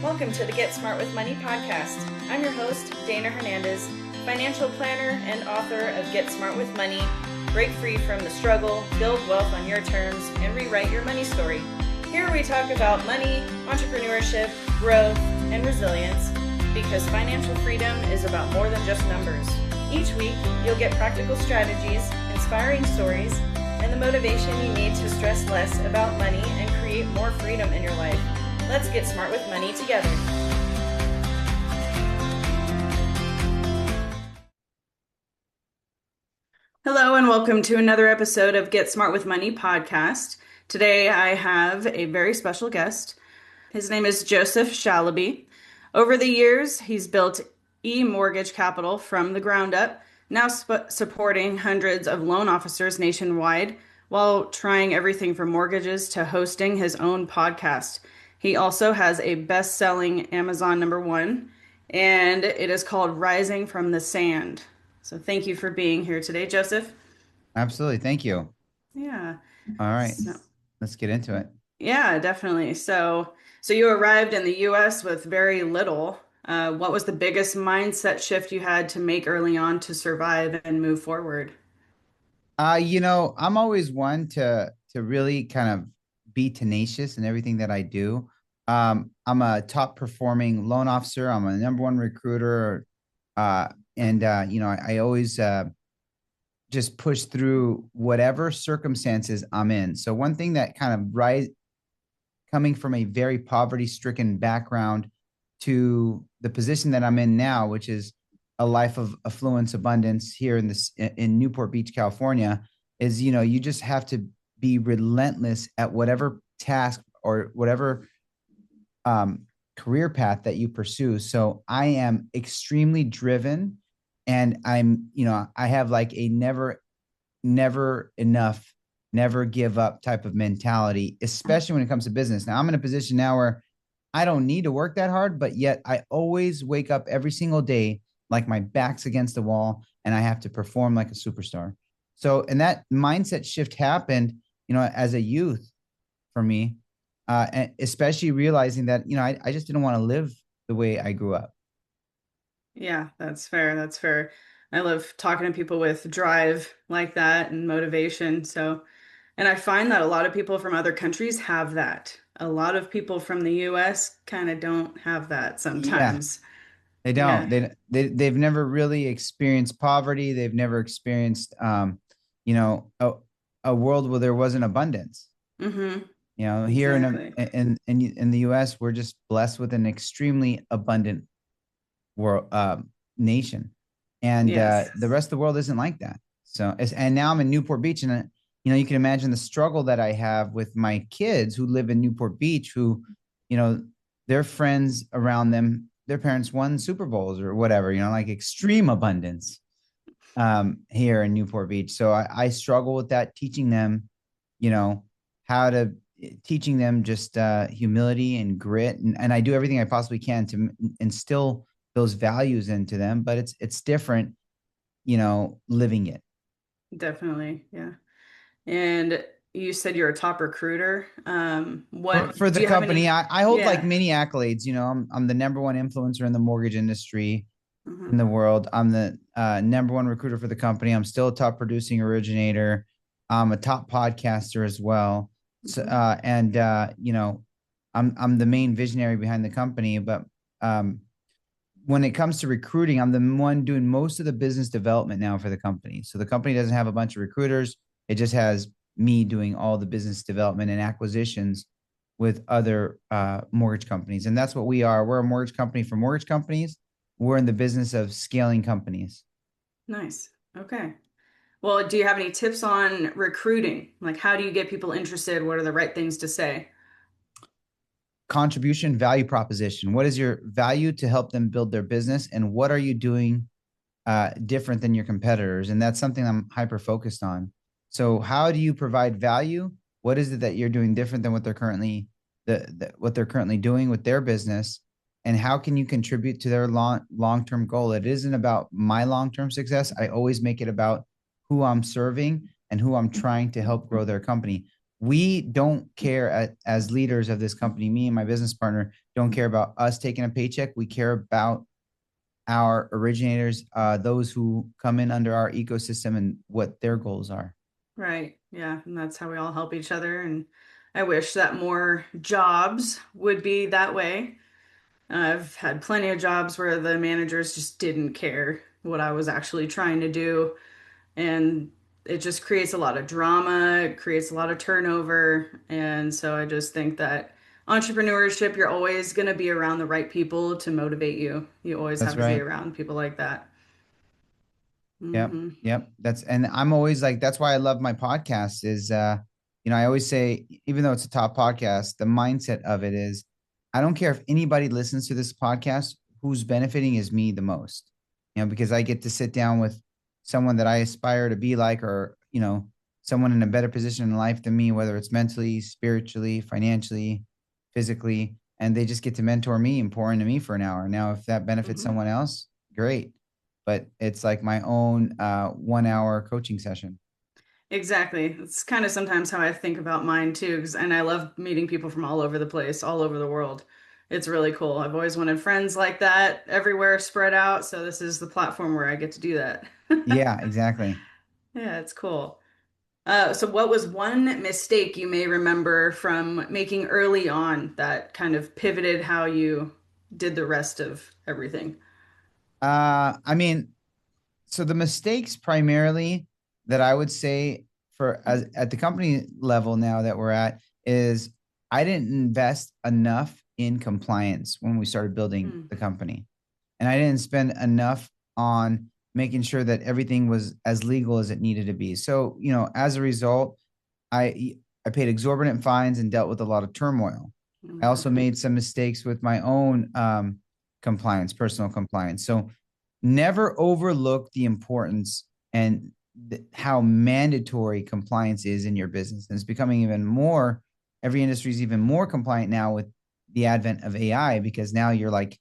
Welcome to the Get Smart with Money podcast. I'm your host, Dayna Hernandez, financial planner and author of Get Smart with Money, Break Free from the Struggle, Build Wealth on Your Terms, and Rewrite Your Money Story. Here we talk about money, entrepreneurship, growth, and resilience, because financial freedom is about more than just numbers. Each week, you'll get practical strategies, inspiring stories, and the motivation you need to stress less about money and create more freedom in your life. Let's get smart with money together. Hello and welcome to another episode of Get Smart with Money podcast. Today I have a very special guest. His name is Joseph Shalaby. Over the years, he's built e-mortgage capital from the ground up, now supporting hundreds of loan officers nationwide while trying everything from mortgages to hosting his own podcast. He also has a best-selling Amazon #1, and it is called Rising from the Sand. So thank you for being here today, Joseph. Absolutely. Thank you. Yeah. All right. Let's get into it. Yeah, definitely. So you arrived in the U.S. with very little. What was the biggest mindset shift you had to make early on to survive and move forward? I'm always one to really kind of be tenacious in everything that I do. I'm a top performing loan officer. I'm a #1 recruiter. I always just push through whatever circumstances I'm in. So one thing that kind of coming from a very poverty-stricken background to the position that I'm in now, which is a life of affluence, abundance here in Newport Beach, California, is, you just have to be relentless at whatever task or whatever career path that you pursue. So I am extremely driven, and I have like a never enough, never give up type of mentality, especially when it comes to business. Now I'm in a position now where I don't need to work that hard, but yet I always wake up every single day like my back's against the wall and I have to perform like a superstar. So, and that mindset shift happened, as a youth for me, and especially realizing that, I just didn't want to live the way I grew up. Yeah, that's fair. That's fair. I love talking to people with drive like that and motivation. And I find that a lot of people from other countries have that. A lot of people from the US kind of don't have that Yeah, sometimes. they don't. Yeah. They've never really experienced poverty. They've never experienced, a world where there wasn't abundance. Mm-hmm. Here Exactly. in the U.S., we're just blessed with an extremely abundant world nation, and Yes. the rest of the world isn't like that. So, and now I'm in Newport Beach, and you can imagine the struggle that I have with my kids who live in Newport Beach, who, their friends around them, their parents won Super Bowls or whatever, like extreme abundance here in Newport Beach. So I struggle with that, teaching them, how to teaching them just humility and grit. And I do everything I possibly can to instill those values into them, but it's different, living it. Definitely. Yeah. And you said you're a top recruiter. What For do the you have company, any? I hold like Yeah. many accolades. I'm the #1 influencer in the mortgage industry in Mm-hmm. the world. I'm the #1 recruiter for the company. I'm still a top producing originator. I'm a top podcaster as well. So, Mm-hmm. I'm the main visionary behind the company. But when it comes to recruiting, I'm the one doing most of the business development now for the company. So the company doesn't have a bunch of recruiters. It just has me doing all the business development and acquisitions with other mortgage companies. And that's what we are. We're a mortgage company for mortgage companies. We're in the business of scaling companies. Nice. Okay. Well, do you have any tips on recruiting? Like, how do you get people interested? What are the right things to say? Contribution value proposition. What is your value to help them build their business? And what are you doing different than your competitors? And that's something I'm hyper focused on. So how do you provide value? What is it that you're doing different than what they're currently doing with their business? And how can you contribute to their long-term goal? It isn't about my long-term success. I always make it about who I'm serving and who I'm trying to help grow their company. we don't care as leaders of this company. Me and my business partner don't care about us taking a paycheck. We care about our originators, those who come in under our ecosystem and what their goals are. Right. Yeah. And that's how we all help each other. And I wish that more jobs would be that way. I've had plenty of jobs where the managers just didn't care what I was actually trying to do. And it just creates a lot of drama, it creates a lot of turnover. And so I just think that entrepreneurship, you're always going to be around the right people to motivate you. You always That's have to be right. around people like that. Yep. Hmm. Yep. And I'm always like, that's why I love my podcast is, I always say, even though it's a top podcast, the mindset of it is, I don't care if anybody listens to this podcast, who's benefiting is me the most, because I get to sit down with someone that I aspire to be like, or, someone in a better position in life than me, whether it's mentally, spiritually, financially, physically, and they just get to mentor me and pour into me for an hour. Now, if that benefits Hmm. someone else, great, but it's like my own 1 hour coaching session. Exactly. It's kind of sometimes how I think about mine too, 'cause, and I love meeting people from all over the place, all over the world. It's really cool. I've always wanted friends like that everywhere spread out, so this is the platform where I get to do that. Yeah, exactly. Yeah, it's cool. So what was one mistake you may remember from making early on that kind of pivoted how you did the rest of everything? I mean, so the mistakes primarily that I would say for as at the company level now that we're at is I didn't invest enough in compliance when we started building Mm, the company. And I didn't spend enough on making sure that everything was as legal as it needed to be. So, as a result, I paid exorbitant fines and dealt with a lot of turmoil. I also okay. made some mistakes with my own compliance, personal compliance. So, never overlook the importance and how mandatory compliance is in your business. And it's becoming even more, every industry is even more compliant now with the advent of AI, because now you're like,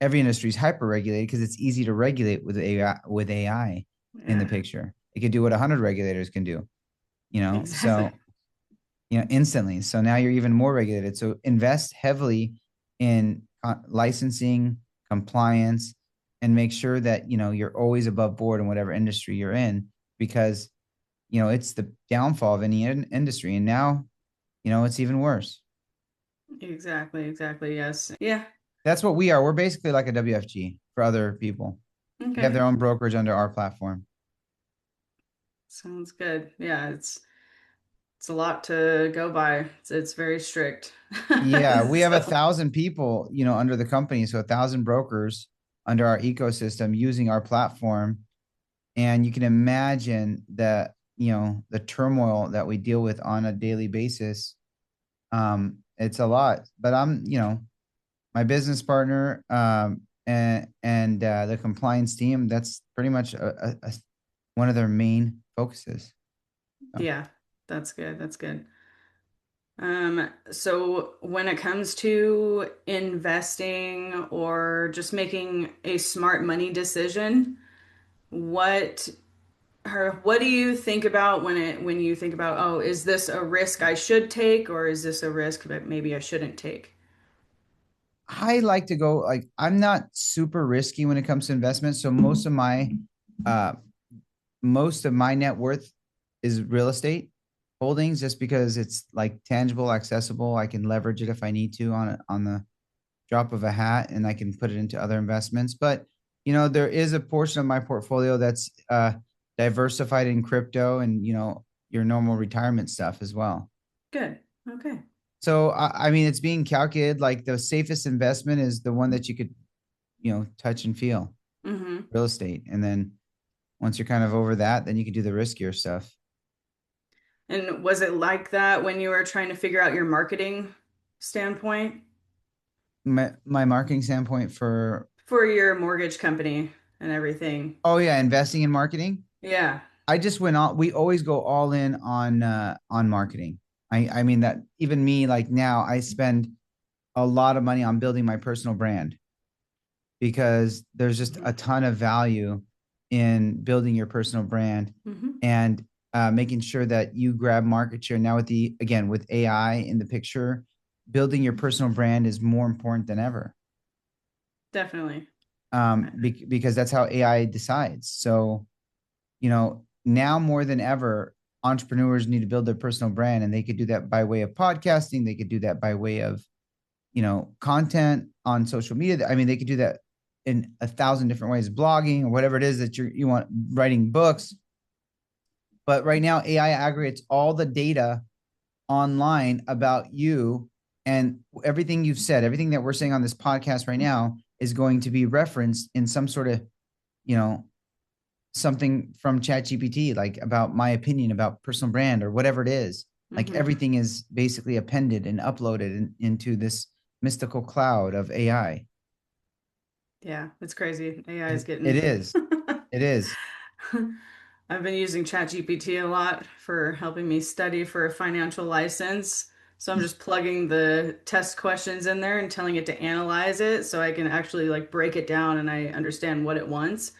every industry is hyper regulated because it's easy to regulate with AI in the Yeah, picture. It could do what 100 regulators can do, exactly. so, instantly. So now you're even more regulated. So invest heavily in licensing, compliance, and make sure that, you're always above board in whatever industry you're in, because, it's the downfall of any industry. And now, it's even worse. Exactly, exactly. Yes. Yeah. That's what we are. We're basically like a WFG for other people. They have Okay. their own brokerage under our platform. Sounds good. Yeah, it's a lot to go by. It's very strict. Yeah, we have a So, 1,000 people, under the company. So 1,000 brokers under our ecosystem using our platform. And you can imagine that, the turmoil that we deal with on a daily basis. It's a lot, but my business partner, and the compliance team, that's pretty much one of their main focuses. So, yeah, that's good. That's good. So when it comes to investing or just making a smart money decision, what what do you think about when you think about, oh, is this a risk I should take or is this a risk that maybe I shouldn't take? I like to go like, I'm not super risky when it comes to investment. So uh most of my net worth is real estate holdings, just because it's like tangible, accessible. I can leverage it if I need to on the drop of a hat, and I can put it into other investments. But there is a portion of my portfolio that's diversified in crypto and your normal retirement stuff as well. Good. Okay. So I mean, it's being calculated. Like, the safest investment is the one that you could touch and feel, Mm-hmm. real estate, and then once you're kind of over that, then you can do the riskier stuff. And was it like that when you were trying to figure out your marketing standpoint My marketing standpoint for, for your mortgage company and everything? oh yeah, investing in marketing. Yeah. I just went all, we always go all in on marketing. I mean that even me, like, now I spend a lot of money on building my personal brand, because there's just Mm-hmm. a ton of value in building your personal brand. Mm-hmm. And making sure that you grab market share. Now with again, with AI in the picture, building your personal brand is more important than ever. Definitely. Because that's how AI decides. So, now more than ever, entrepreneurs need to build their personal brand, and they could do that by way of podcasting. They could do that by way of, content on social media. I mean, they could do that in 1,000 different ways, blogging or whatever it is that you want, writing books. But right now, AI aggregates all the data online about you, and everything you've said, everything that we're saying on this podcast right now is going to be referenced in some sort of, you know, something from ChatGPT, like about my opinion about personal brand or whatever it is. Like Hmm. everything is basically appended and uploaded into this mystical cloud of AI. Yeah, it's crazy. AI is It getting. is. It is. I've been using ChatGPT a lot for helping me study for a financial license. So I'm just plugging the test questions in there and telling it to analyze it so I can actually like break it down and I understand what it wants.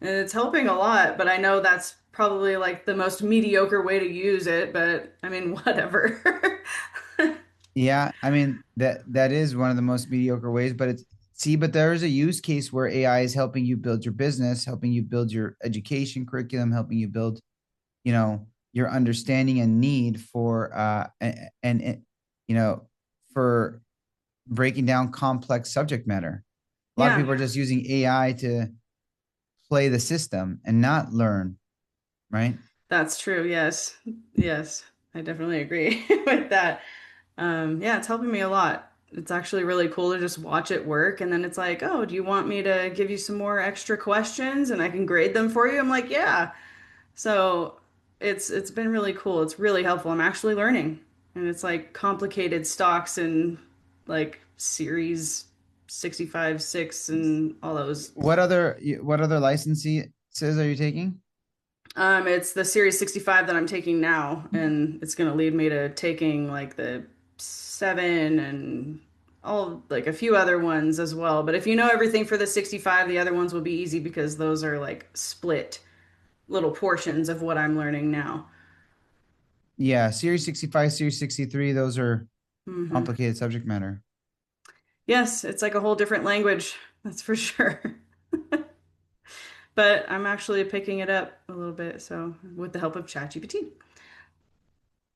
And it's helping a lot, but I know that's probably like the most mediocre way to use it, but I mean, whatever. Yeah, I mean that is one of the most mediocre ways, but but there is a use case where AI is helping you build your business, helping you build your education curriculum, helping you build, your understanding and need for you know, for breaking down complex subject matter. A lot of Yeah, people are just using AI to play the system and not learn, right? that's true. Yes. Yes. I definitely agree with that. Yeah, it's helping me a lot. It's actually really cool to just watch it work. And then it's like, oh, do you want me to give you some more extra questions and I can grade them for you? I'm like, yeah. So it's been really cool. It's really helpful. I'm actually learning. And it's like complicated stocks and like series 65, 6 and all those. What other licenses are you taking? It's the Series 65 that I'm taking now, and it's gonna lead me to taking like the 7 and all like a few other ones as well. But if you know everything for the 65, the other ones will be easy because those are like split little portions of what I'm learning now. Yeah, Series 65, Series 63, those are Hmm. complicated subject matter. Yes, it's like a whole different language, that's for sure. But I'm actually picking it up a little bit, so with the help of ChatGPT.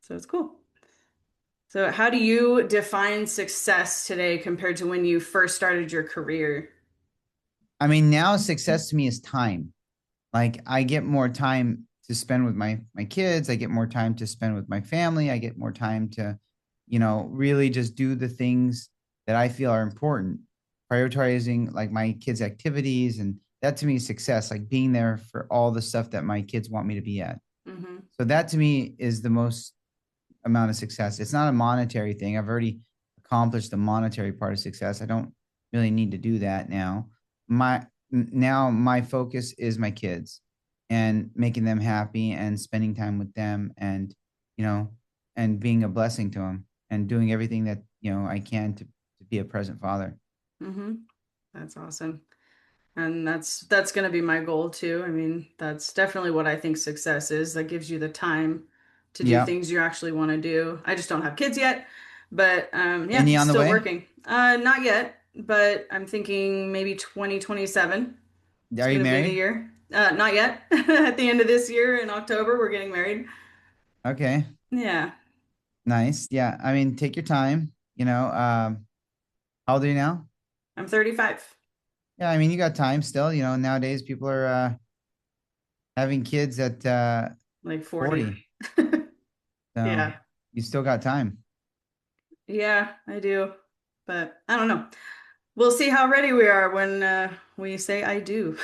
So it's cool. So, how do you define success today compared to when you first started your career? I mean, now success to me is time. Like I get more time to spend with my kids, I get more time to spend with my family, I get more time to, really just do the things that I feel are important, prioritizing like my kids' activities, and that to me is success, like being there for all the stuff that my kids want me to be at. Hmm. So that to me is the most amount of success. It's not a monetary thing. I've already accomplished the monetary part of success. I don't really need to do that now. Now my focus is my kids and making them happy and spending time with them, and you know and being a blessing to them and doing everything that I can to be a present father. Hmm. That's awesome. And that's going to be my goal too. I mean, that's definitely what I think success is. That gives you the time to do Yeah. things you actually want to do. I just don't have kids yet, but yeah, Any on the still way? working. Not yet, but I'm thinking maybe 2027 is Are you going to be the married? year. Not yet. At the end of this year in October, we're getting married. Okay. Yeah, Nice. Yeah, I mean, take your time. How old are you now? I'm 35. Yeah, I mean, you got time still. Nowadays people are having kids at Like 40. 40. So Yeah. you still got time. Yeah, I do. But I don't know. We'll see how ready we are when we say I do.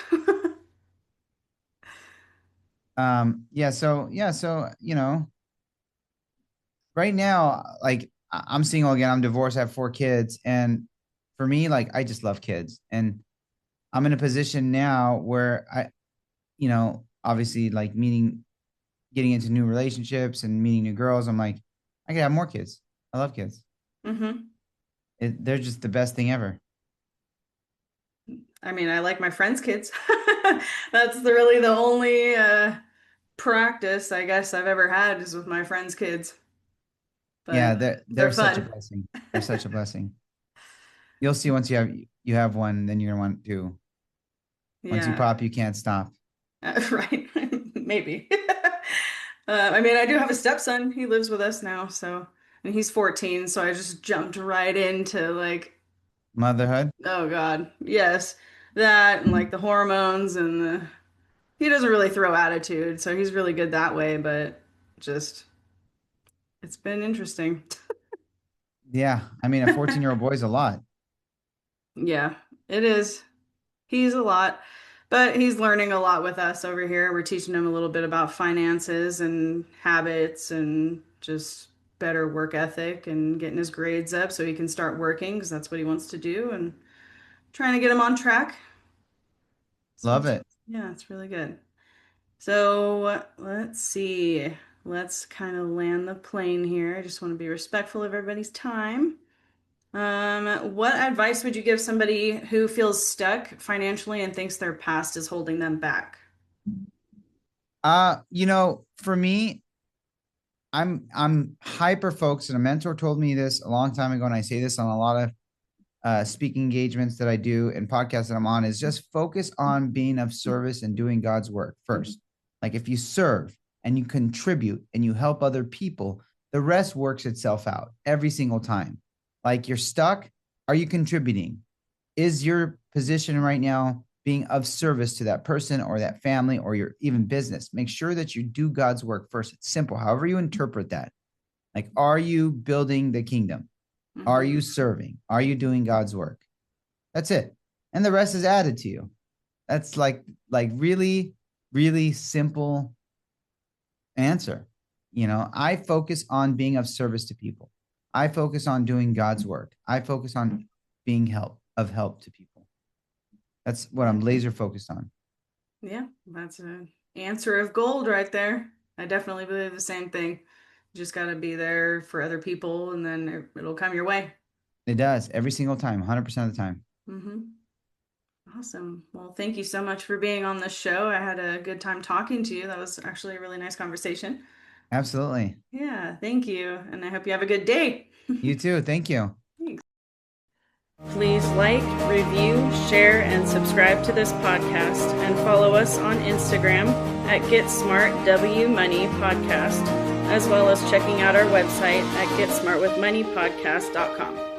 So right now, like I'm single again, I'm divorced, I have 4 kids. And for me, like I just love kids. And I'm in a position now where obviously like getting into new relationships and meeting new girls. I'm like, I could have more kids. I love kids. Hmm. They're just the best thing ever. I mean, I like my friends' kids. That's really the only practice I guess I've ever had is with my friends' kids, but Yeah, they're they're such a fun. blessing. They're such a blessing. You'll see once you have one, then you're gonna want to. Once you Yeah, pop, you can't stop. right. Maybe. I mean, I do have a stepson. He lives with us now, so and he's 14, so I just jumped right into like, Motherhood. oh God, yes, that and like the hormones and the he doesn't really throw attitude, so he's really good that way, but just it's been interesting. Yeah, I mean, a 14-year-old boy is a lot. Yeah, it is. He's a lot, but he's learning a lot with us over here. We're teaching him a little bit about finances and habits and just better work ethic and getting his grades up so he can start working because that's what he wants to do and trying to get him on track. So Love it's it. yeah, it's really good. So let's see. Let's kind of land the plane here. I just want to be respectful of everybody's time. What advice would you give somebody who feels stuck financially and thinks their past is holding them back? For me, I'm hyper focused, and a mentor told me this a long time ago, and I say this on a lot of speaking engagements that I do and podcasts that I'm on, is just focus on being of service and doing God's work first. Like if you serve and you contribute and you help other people, the rest works itself out every single time. Like you're stuck, are you contributing? Is your position right now being of service to that person or that family or your even business? Make sure that you do God's work first. It's simple. However you interpret that. Like, are you building the kingdom? Are Hmm. you serving? Are you doing God's work? That's it. And the rest is added to you. That's like really, really simple answer. I focus on being of service to people. I focus on doing God's work. I focus on being help to people. That's what Yeah. I'm laser focused on. Yeah, that's an answer of gold right there. I definitely believe the same thing. You just got to be there for other people and then it'll come your way. It does every single time, 100% of the time. Hmm. Awesome. Well, thank you so much for being on this show. I had a good time talking to you. That was actually a really nice conversation. Absolutely. Yeah, thank you. And I hope you have a good day. You too. Thank you. Thanks. Please like, review, share, and subscribe to this podcast and follow us on Instagram at GetSmartWMoney Podcast, as well as checking out our website at GetSmartWithMoneyPodcast.com.